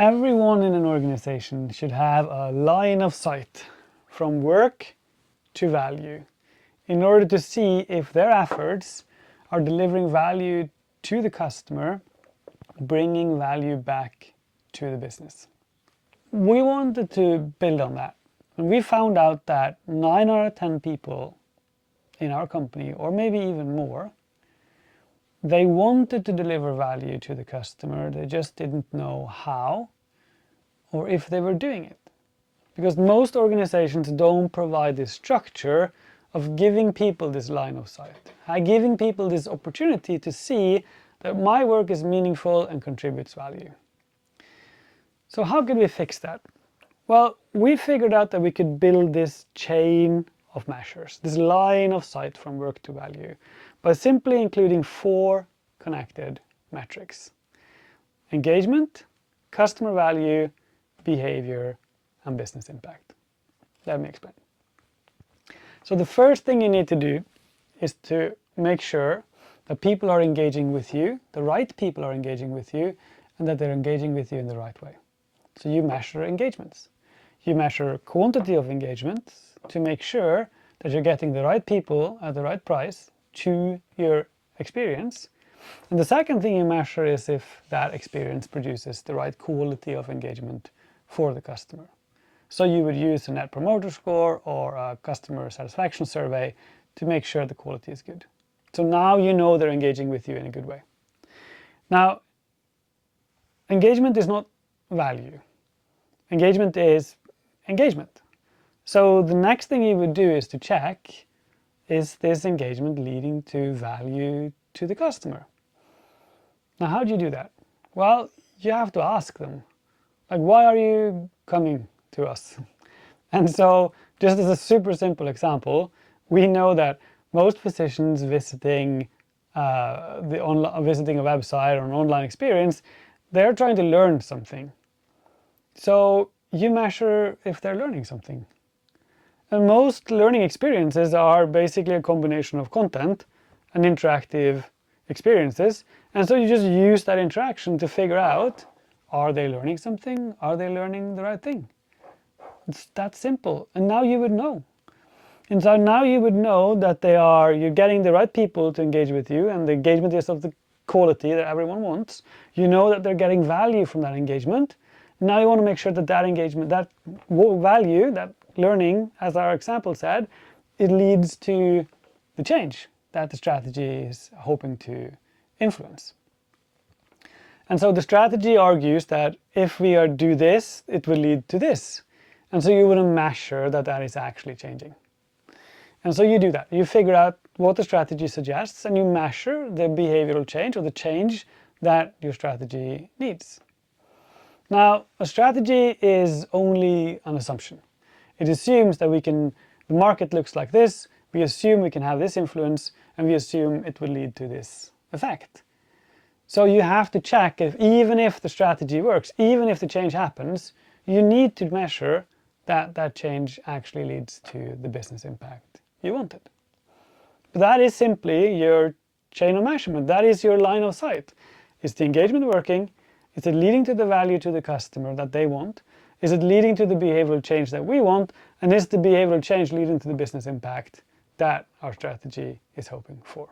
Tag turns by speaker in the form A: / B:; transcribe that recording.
A: Everyone in an organization should have a line of sight from work to value in order to see if their efforts are delivering value to the customer, bringing value back to the business. We wanted to build on that, and we found out that 9 out of 10 people in our company, or maybe even more, they wanted to deliver value to the customer, they just didn't know how or if they were doing it. Because most organizations don't provide this structure of giving people this line of sight, giving people this opportunity to see that my work is meaningful and contributes value. So how could we fix that? Well, we figured out that we could build this chain of measures, this line of sight from work to value, by simply including 4 connected metrics: engagement, customer value, behavior, and business impact. Let me explain. So the first thing you need to do is to make sure that people are engaging with you, the right people are engaging with you, and that they're engaging with you in the right way. So you measure engagements. You measure quantity of engagements to make sure that you're getting the right people at the right price to your experience. And the second thing you measure is if that experience produces the right quality of engagement for the customer. So you would use a Net Promoter Score or a customer satisfaction survey to make sure the quality is good. So now you know they're engaging with you in a good way. Now, engagement is not value. Engagement is engagement. So the next thing you would do is to check, is this engagement leading to value to the customer? Now, how do you do that? Well, you have to ask them, like, why are you coming to us? And so, just as a super simple example, we know that most physicians visiting visiting a website or an online experience, they're trying to learn something. So you measure if they're learning something. And most learning experiences are basically a combination of content and interactive experiences. And so you just use that interaction to figure out, are they learning something? Are they learning the right thing? It's that simple. And now you would know. And so now you would know that you're getting the right people to engage with you, and the engagement is of the quality that everyone wants. You know that they're getting value from that engagement. Now you want to make sure that that engagement, that value, that learning, as our example said, it leads to the change that the strategy is hoping to influence. And so the strategy argues that if we do this, it will lead to this. And so you want to measure that that is actually changing. And so you do that. You figure out what the strategy suggests, and you measure the behavioral change or the change that your strategy needs. Now, a strategy is only an assumption. It assumes that the market looks like this, we assume we can have this influence, and we assume it will lead to this effect. So you have to check if, even if the strategy works, even if the change happens, you need to measure that that change actually leads to the business impact you wanted. But that is simply your chain of measurement. That is your line of sight. Is the engagement working? Is it leading to the value to the customer that they want? Is it leading to the behavioral change that we want? And is the behavioral change leading to the business impact that our strategy is hoping for?